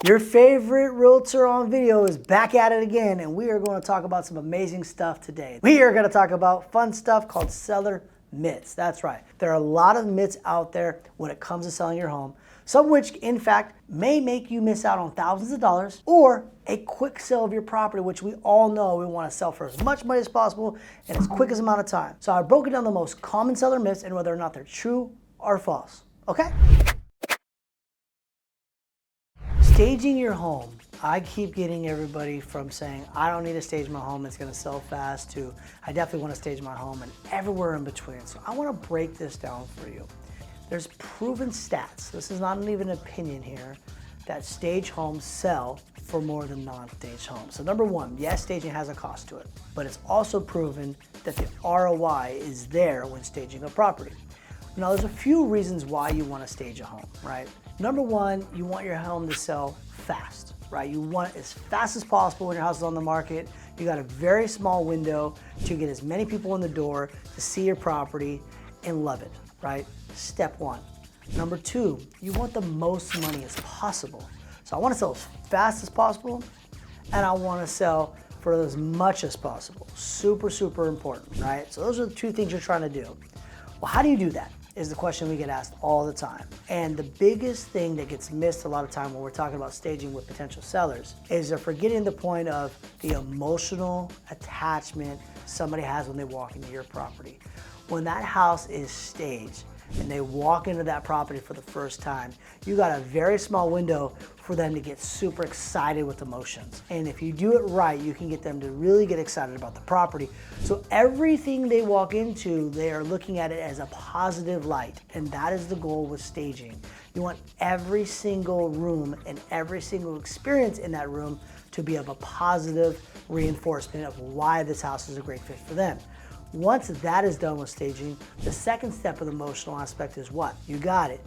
Your favorite realtor on video is back at it again, and we are going to talk about some amazing stuff today. We are going to talk about fun stuff called seller myths. That's right. There are a lot of myths out there when it comes to selling your home, some of which, in fact, may make you miss out on thousands of dollars or a quick sale of your property, which we all know we want to sell for as much money as possible in as quick as amount of time. So I've broken down the most common seller myths and whether or not they're true or false. Okay? Staging your home. I keep getting everybody from saying, I don't need to stage my home, it's gonna sell fast, to I definitely wanna stage my home, and everywhere in between. So I wanna break this down for you. There's proven stats, this is not even an opinion here, that stage homes sell for more than non-stage homes. So number one, yes, staging has a cost to it, but it's also proven that the ROI is there when staging a property. Now, there's a few reasons why you want to stage a home, right? Number one, you want your home to sell fast, right? You want it as fast as possible when your house is on the market. You got a very small window to get as many people in the door to see your property and love it, right? Step one. Number two, you want the most money as possible. So I want to sell as fast as possible, and I want to sell for as much as possible. Super, super important, right? So those are the two things you're trying to do. Well, how do you do that? Is the question we get asked all the time. And the biggest thing that gets missed a lot of time when we're talking about staging with potential sellers is they're forgetting the point of the emotional attachment somebody has when they walk into your property. When that house is staged and they walk into that property for the first time, you got a very small window for them to get super excited with emotions. And if you do it right, you can get them to really get excited about the property. So everything they walk into, they are looking at it as a positive light. And that is the goal with staging. You want every single room and every single experience in that room to be of a positive reinforcement of why this house is a great fit for them. Once that is done with staging, the second step of the emotional aspect is what? You got it.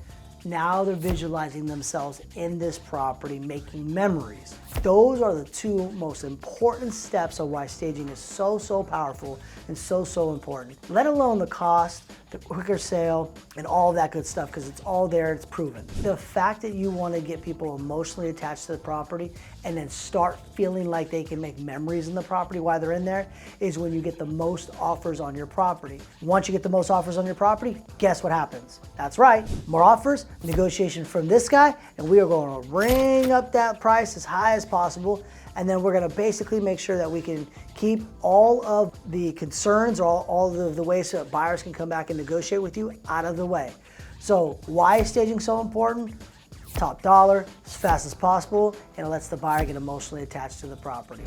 Now they're visualizing themselves in this property, making memories. Those are the two most important steps of why staging is so, so powerful and so, so important. Let alone the cost, the quicker sale, and all that good stuff, because it's all there, it's proven. The fact that you want to get people emotionally attached to the property and then start feeling like they can make memories in the property while they're in there is when you get the most offers on your property. Once you get the most offers on your property, guess what happens? That's right, more offers, negotiation from this guy, and we are going to bring up that price as high as possible, and then we're going to basically make sure that we can keep all of the concerns or all of the ways that buyers can come back and negotiate with you out of the way. So why is staging so important? Top dollar, as fast as possible, and it lets the buyer get emotionally attached to the property.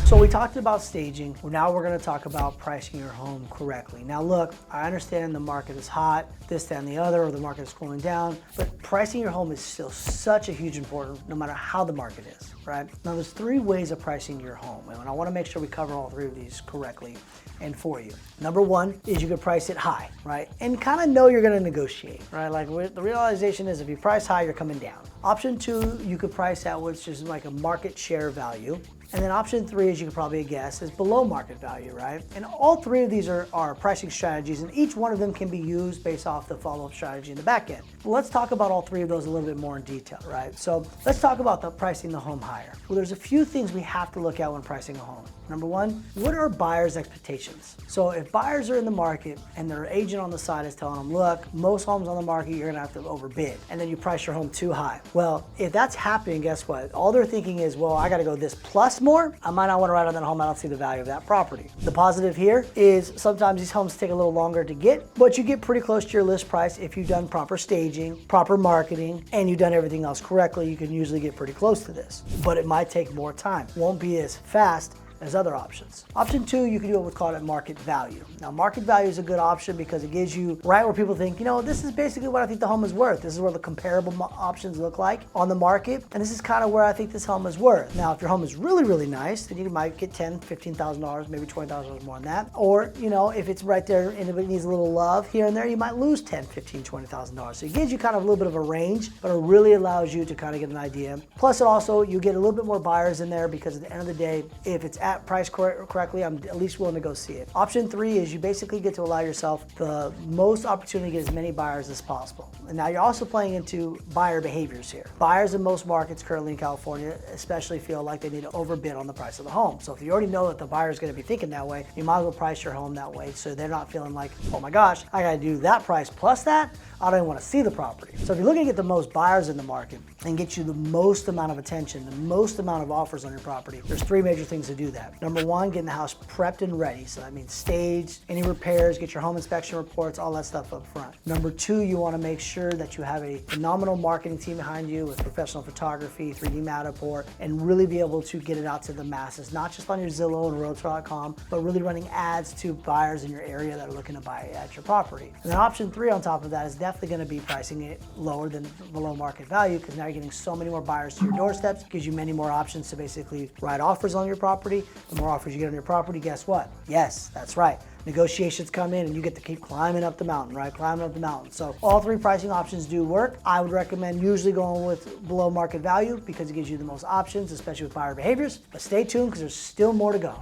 So we talked about staging. Now we're going to talk about pricing your home correctly. Now look, I understand the market is hot, this, that, and the other, or the market is cooling down, but pricing your home is still such a huge important no matter how the market is, right? Now there's three ways of pricing your home, and I want to make sure we cover all three of these correctly and for you. Number one is you could price it high, right? And kind of know you're going to negotiate, right? Like the realization is if you price high, you're coming down. Option two, you could price at which is like a market share value. And then option three, as you can probably guess, is below market value, right? And all three of these are pricing strategies, and each one of them can be used based off the follow-up strategy in the back end. Well, let's talk about all three of those a little bit more in detail, right? So let's talk about the pricing the home higher. Well, there's a few things we have to look at when pricing a home. Number one, what are buyers' expectations? So if buyers are in the market and their agent on the side is telling them, look, most homes on the market, you're gonna have to overbid, and then you price your home too high. Well, if that's happening, guess what? All they're thinking is, well, I gotta go this plus more. I might not wanna write on that home, I don't see the value of that property. The positive here is sometimes these homes take a little longer to get, but you get pretty close to your list price if you've done proper staging, proper marketing, and you've done everything else correctly. You can usually get pretty close to this, but it might take more time. Won't be as fast as other options. Option two, you can do what's called at market value. Now, market value is a good option because it gives you right where people think, you know, this is basically what I think the home is worth. This is where the comparable options look like on the market, and this is kind of where I think this home is worth. Now, if your home is really, really nice, then you might get $10,000, $15,000, maybe $20,000 more than that. Or, you know, if it's right there and it needs a little love here and there, you might lose $10,000, $15,000, $20,000. So it gives you kind of a little bit of a range, but it really allows you to kind of get an idea. Plus, it also, you get a little bit more buyers in there because at the end of the day, if it's priced correctly, I'm at least willing to go see it. Option 3 is you basically get to allow yourself the most opportunity to get as many buyers as possible. And now you're also playing into buyer behaviors here. Buyers in most markets currently in California especially feel like they need to overbid on the price of the home. So if you already know that the buyer is going to be thinking that way, you might as well price your home that way so they're not feeling like, oh my gosh, I got to do that price plus that. I don't even want to see the property. So if you're looking to get the most buyers in the market and get you the most amount of attention, the most amount of offers on your property, there's 3 major things to do that. Number 1, getting the house prepped and ready. So that means staged, any repairs, get your home inspection reports, all that stuff up front. Number 2, you want to make sure that you have a phenomenal marketing team behind you with professional photography, 3D Matterport, and really be able to get it out to the masses, not just on your Zillow and Realtor.com, but really running ads to buyers in your area that are looking to buy at your property. And then option 3 on top of that is definitely going to be pricing it lower than below market value, because now you're getting so many more buyers to your doorsteps, gives you many more options to basically write offers on your property. The more offers you get on your property, guess what? Yes, that's right. Negotiations come in and you get to keep climbing up the mountain, right? Climbing up the mountain. So all 3 pricing options do work. I would recommend usually going with below market value because it gives you the most options, especially with buyer behaviors. But stay tuned because there's still more to go.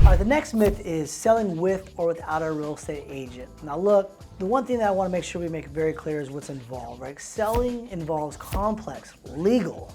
All right, the next myth is selling with or without a real estate agent. Now look, the one thing that I want to make sure we make very clear is what's involved, right? Selling involves complex, legal,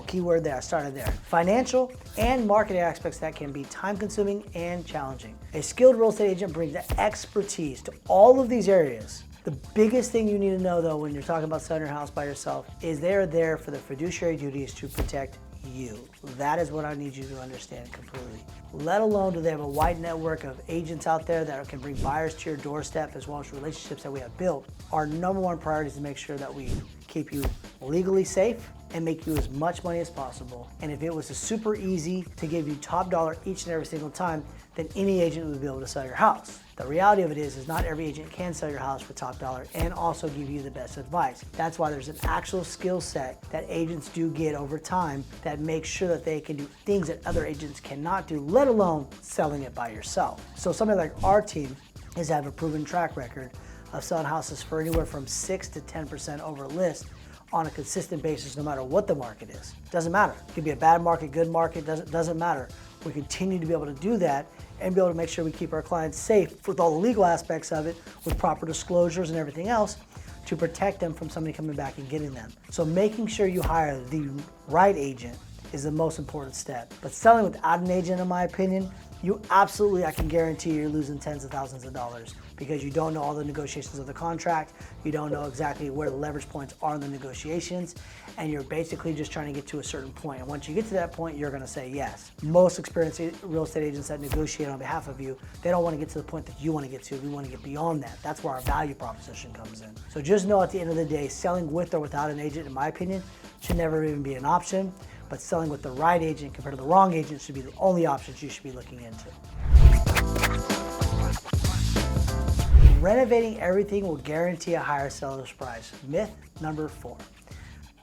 keyword there, I started there, financial and marketing aspects that can be time consuming and challenging. A skilled real estate agent brings the expertise to all of these areas. The biggest thing you need to know though when you're talking about selling your house by yourself is they're there for the fiduciary duties to protect you. That is what I need you to understand completely. Let alone do they have a wide network of agents out there that can bring buyers to your doorstep as well as relationships that we have built. Our number 1 priority is to make sure that we keep you legally safe and make you as much money as possible. And if it was super easy to give you top dollar each and every single time, then any agent would be able to sell your house. The reality of it is not every agent can sell your house for top dollar and also give you the best advice. That's why there's an actual skill set that agents do get over time that makes sure that they can do things that other agents cannot do, let alone selling it by yourself. So somebody like our team is have a proven track record of selling houses for anywhere from 6 to 10% over list on a consistent basis, no matter what the market is. Doesn't matter. It could be a bad market, good market, doesn't matter. We continue to be able to do that and be able to make sure we keep our clients safe with all the legal aspects of it, with proper disclosures and everything else to protect them from somebody coming back and getting them. So making sure you hire the right agent is the most important step. But selling without an agent, in my opinion, you absolutely, I can guarantee you're losing tens of thousands of dollars because you don't know all the negotiations of the contract, you don't know exactly where the leverage points are in the negotiations, and you're basically just trying to get to a certain point. And once you get to that point, you're gonna say yes. Most experienced real estate agents that negotiate on behalf of you, they don't wanna get to the point that you wanna get to. We wanna get beyond that. That's where our value proposition comes in. So just know at the end of the day, selling with or without an agent, in my opinion, should never even be an option. But selling with the right agent compared to the wrong agent should be the only options you should be looking into. Renovating everything will guarantee a higher seller's price. Myth number 4.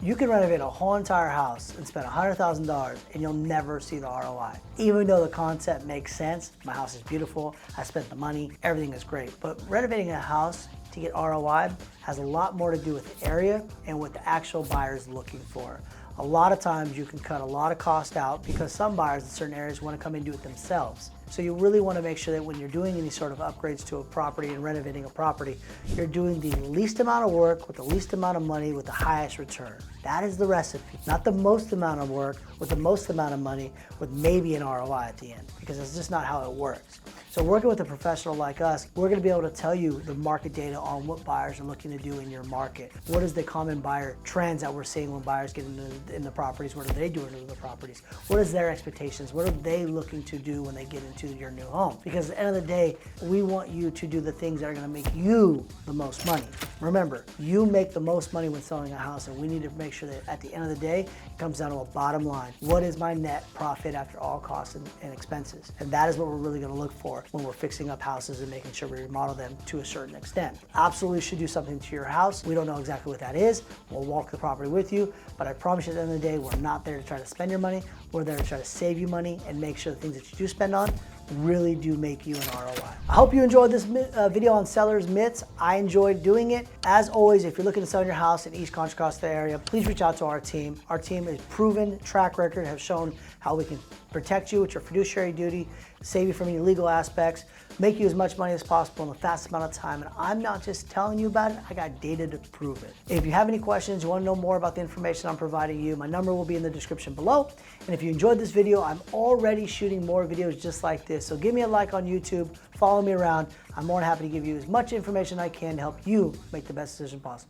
You can renovate a whole entire house and spend $100,000 and you'll never see the ROI. Even though the concept makes sense, my house is beautiful, I spent the money, everything is great. But renovating a house to get ROI has a lot more to do with the area and what the actual buyer is looking for. A lot of times you can cut a lot of cost out because some buyers in certain areas want to come in and do it themselves. So you really want to make sure that when you're doing any sort of upgrades to a property and renovating a property, you're doing the least amount of work with the least amount of money with the highest return. That is the recipe. Not the most amount of work with the most amount of money with maybe an ROI at the end, because it's just not how it works. So working with a professional like us, we're going to be able to tell you the market data on what buyers are looking to do in your market. What is the common buyer trends that we're seeing when buyers get in the properties? What are they doing in the properties? What is their expectations? What are they looking to do when they get into your new home? Because at the end of the day, we want you to do the things that are going to make you the most money. Remember, you make the most money when selling a house, and we need to make sure that at the end of the day, it comes down to a bottom line. What is my net profit after all costs and expenses? And that is what we're really going to look for when we're fixing up houses and making sure we remodel them to a certain extent. Absolutely should do something to your house. We don't know exactly what that is. We'll walk the property with you, but I promise you at the end of the day, we're not there to try to spend your money. We're there to try to save you money and make sure the things that you do spend on really do make you an ROI. I hope you enjoyed this video on seller's myths. I enjoyed doing it. As always, if you're looking to sell your house in East Contra Costa area, please reach out to our team. Our team is proven track record, have shown how we can protect you with your fiduciary duty, save you from any legal aspects, make you as much money as possible in the fastest amount of time. And I'm not just telling you about it, I got data to prove it. If you have any questions, you want to know more about the information I'm providing you, my number will be in the description below. And if you enjoyed this video, I'm already shooting more videos just like this. So give me a like on YouTube, follow me around. I'm more than happy to give you as much information I can to help you make the best decision possible.